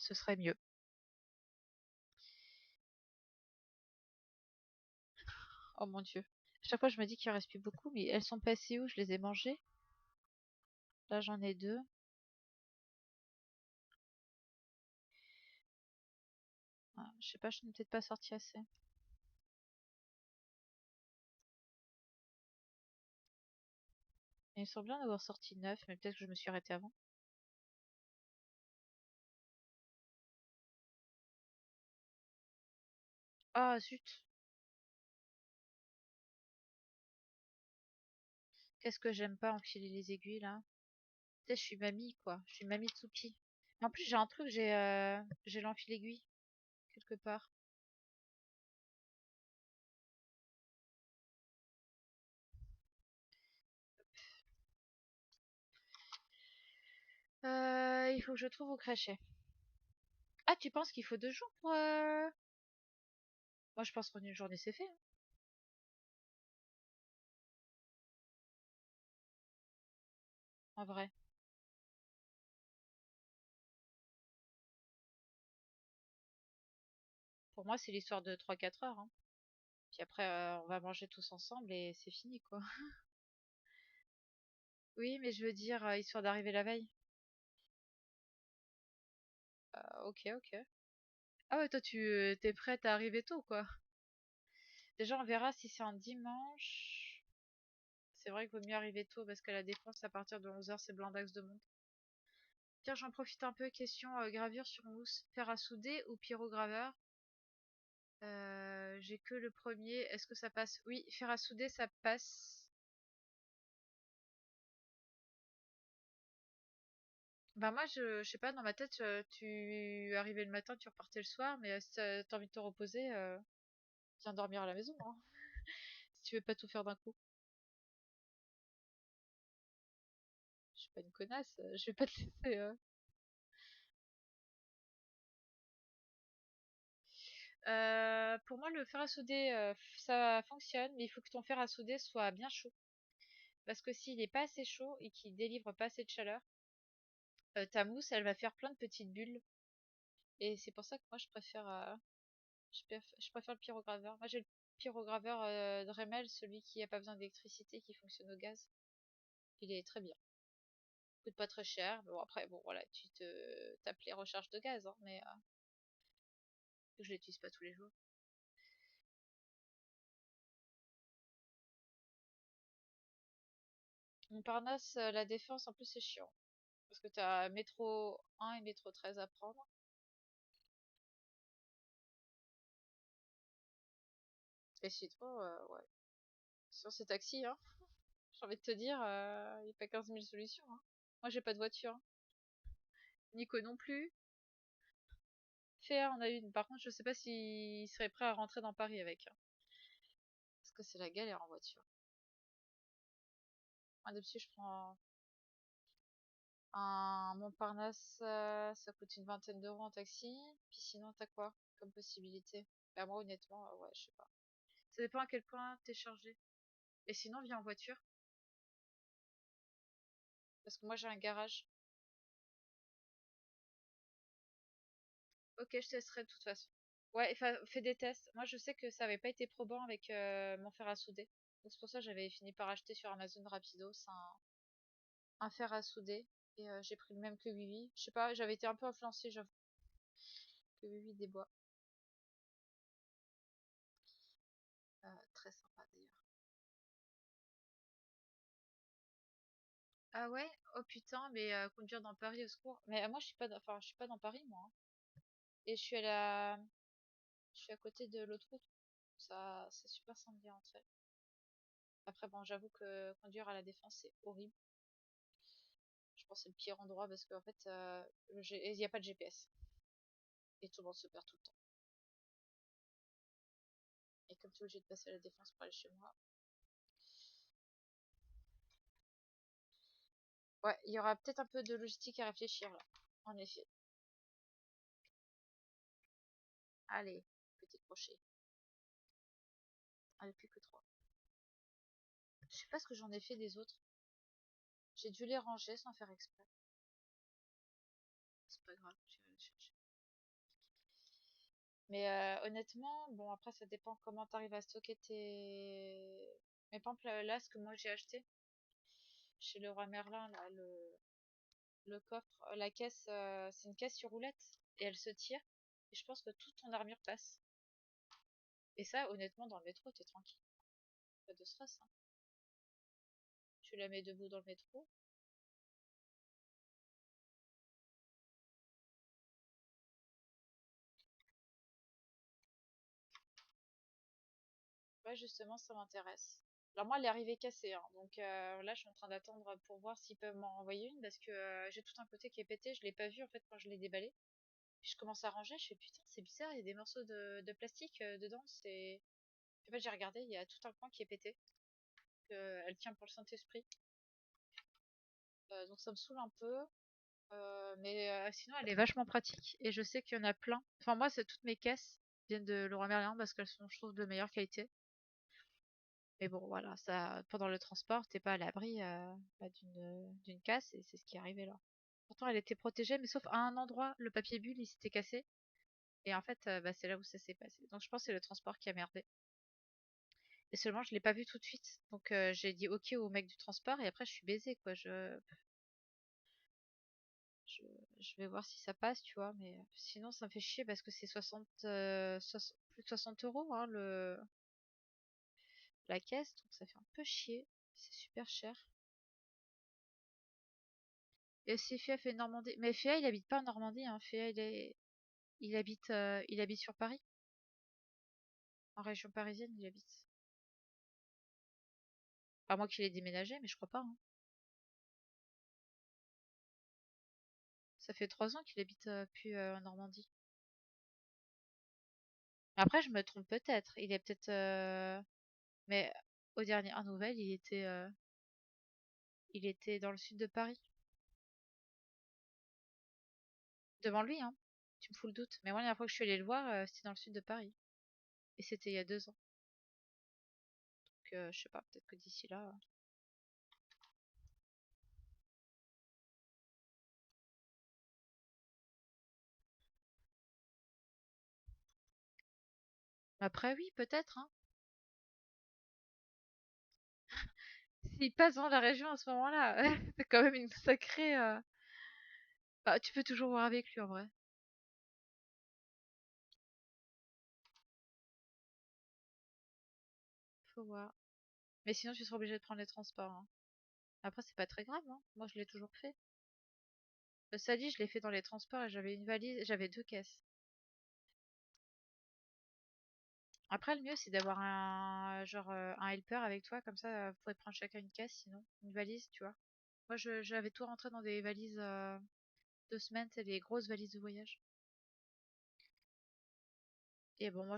Ce serait mieux. Oh mon Dieu. À chaque fois, je me dis qu'il en reste plus beaucoup, mais elles sont passées où? Je les ai mangées. Là, j'en ai deux. Ah, je sais pas, je n'ai peut-être pas sorti assez. Il me semble bien d'avoir sorti 9, mais peut-être que je me suis arrêtée avant. Ah, zut. Qu'est-ce que j'aime pas enfiler les aiguilles, là. Tu sais, je suis mamie, quoi. Je suis mamie Tsuki. En plus, j'ai un truc, j'ai l'enfile-aiguille, quelque part. Il faut que je trouve au crochet. Ah, tu penses qu'il faut 2 jours pour... Moi, je pense qu'en une journée, c'est fait, hein, en vrai. Pour moi, c'est l'histoire de 3 4 heures, hein. Puis après, on va manger tous ensemble et c'est fini, quoi. Oui, mais je veux dire, histoire d'arriver la veille. Ok, ok. Ah ouais, toi, t'es prête à arriver tôt, quoi. Déjà, on verra si c'est un dimanche. C'est vrai qu'il vaut mieux arriver tôt parce qu'à la Défense, à partir de 11 heures, c'est blindax de monde. Tiens, j'en profite un peu. Question gravure sur mousse. Fer à souder ou pyrograveur? J'ai que le premier. Est-ce que ça passe? Oui, fer à souder, ça passe. Bah moi, je sais pas, dans ma tête, tu arrivais le matin, tu repartais le soir, mais si t'as envie de te reposer, viens dormir à la maison, hein, si tu veux pas tout faire d'un coup. Je suis pas une connasse, je vais pas te laisser. Pour moi, le fer à souder, ça fonctionne, mais il faut que ton fer à souder soit bien chaud. Parce que s'il est pas assez chaud et qu'il délivre pas assez de chaleur, ta mousse, elle va faire plein de petites bulles. Et c'est pour ça que moi, je préfère le pyrograveur. Moi, j'ai le pyrograveur Dremel, celui qui a pas besoin d'électricité, qui fonctionne au gaz. Il est très bien. Il coûte pas très cher. Bon, après, bon, voilà, tapes les recharges de gaz, hein, mais je l'utilise pas tous les jours. Montparnasse, la Défense, en plus, c'est chiant. Parce que t'as métro 1 et métro 13 à prendre. Et sinon, ouais. Sinon, c'est taxi, hein. J'ai envie de te dire, il n'y a pas 15 000 solutions, hein. Moi, j'ai pas de voiture. Nico non plus. Féa en a une. Par contre, je sais pas s'il serait prêt à rentrer dans Paris avec, hein. Parce que c'est la galère en voiture. Moi, d'habitude, je prends un Montparnasse, ça coûte une vingtaine d'euros en taxi. Puis sinon, t'as quoi comme possibilité? Bah, moi, honnêtement, ouais, je sais pas. Ça dépend à quel point t'es chargé. Et sinon, viens en voiture. Parce que moi, j'ai un garage. Ok, je testerai de toute façon. Ouais, enfin, fais des tests. Moi, je sais que ça avait pas été probant avec mon fer à souder. Donc, c'est pour ça que j'avais fini par acheter sur Amazon Rapido. C'est un fer à souder. Et j'ai pris le même que Vivi. Je sais pas, j'avais été un peu influencée, j'avoue. Que Vivi des bois. Très sympa d'ailleurs. Ah ouais? Oh putain, mais conduire dans Paris au secours. Mais moi, je suis pas, enfin, je suis pas dans Paris, moi, hein. Et je suis à côté de l'autre route. Ça, c'est super simple d'y rentrer. Après, bon, j'avoue que conduire à la Défense, c'est horrible. Je pense que c'est le pire endroit parce qu'en fait, il n'y a pas de GPS. Et tout le monde se perd tout le temps. Et comme tu es obligé de passer à la Défense pour aller chez moi. Ouais, il y aura peut-être un peu de logistique à réfléchir là. En effet. Allez, petit crochet. Allez, plus que 3. Je sais pas ce que j'en ai fait des autres. J'ai dû les ranger sans faire exprès. C'est pas grave, je vais aller chercher. Mais honnêtement, bon après ça dépend comment tu arrives à stocker tes. Mais par exemple là, ce que moi j'ai acheté chez Leroy Merlin, là, le coffre, la caisse, c'est une caisse sur roulette et elle se tire. Et je pense que toute ton armure passe. Et ça, honnêtement, dans le métro, t'es tranquille. Pas de stress, hein. Tu la mets debout dans le métro. Ouais, justement, ça m'intéresse. Alors moi, elle est arrivée cassée, hein, donc là, je suis en train d'attendre pour voir s'ils peuvent m'en envoyer une parce que j'ai tout un côté qui est pété. Je l'ai pas vu en fait quand je l'ai déballé. Puis je commence à ranger, je fais putain, c'est bizarre, il y a des morceaux de plastique dedans. C'est. En fait, j'ai regardé, il y a tout un coin qui est pété. Elle tient pour le Saint-Esprit. Donc ça me saoule un peu. Mais sinon, elle est vachement pratique. Et je sais qu'il y en a plein. Enfin, moi, c'est toutes mes caisses viennent de Leroy Merlin parce qu'elles sont, je trouve, de meilleure qualité. Mais bon, voilà, ça, pendant le transport, t'es pas à l'abri bah, d'une casse et c'est ce qui est arrivé là. Pourtant, elle était protégée, mais sauf à un endroit, le papier bulle, il s'était cassé. Et en fait, bah, c'est là où ça s'est passé. Donc, je pense que c'est le transport qui a merdé. Et seulement, je l'ai pas vu tout de suite. Donc, j'ai dit OK au mec du transport et après, je suis baisée, quoi. Je, je vais voir si ça passe, tu vois. Mais sinon, ça me fait chier parce que c'est 60 plus de 60 euros, hein, la caisse. Donc, ça fait un peu chier. C'est super cher. Et aussi, Fia fait Normandie. Mais Fia, il habite pas en Normandie, hein. Fia, il habite sur Paris. En région parisienne, il habite. À moins qu'il ait déménagé, mais je crois pas, hein. Ça fait 3 ans qu'il habite plus en Normandie. Après, je me trompe peut-être. Il est peut-être. Mais aux dernières nouvelles, il était dans le sud de Paris. Devant lui, hein. Tu me fous le doute. Mais moi, la dernière fois que je suis allée le voir, c'était dans le sud de Paris. Et c'était il y a 2 ans. Donc, je sais pas, peut-être que d'ici là. Après, oui, peut-être, hein. S'il passe dans la région à ce moment-là, c'est quand même une sacrée. Bah, tu peux toujours voir avec lui en vrai. Faut voir. Mais sinon, tu seras obligé de prendre les transports, hein. Après, c'est pas très grave, hein. Moi, je l'ai toujours fait. Le Sali, je l'ai fait dans les transports et j'avais une valise, j'avais 2 caisses. Après, le mieux, c'est d'avoir un genre un helper avec toi, comme ça, vous pourrez prendre chacun une caisse, sinon une valise, tu vois. Moi, j'avais tout rentré dans des valises 2 semaines, c'est des grosses valises de voyage. Et bon, moi,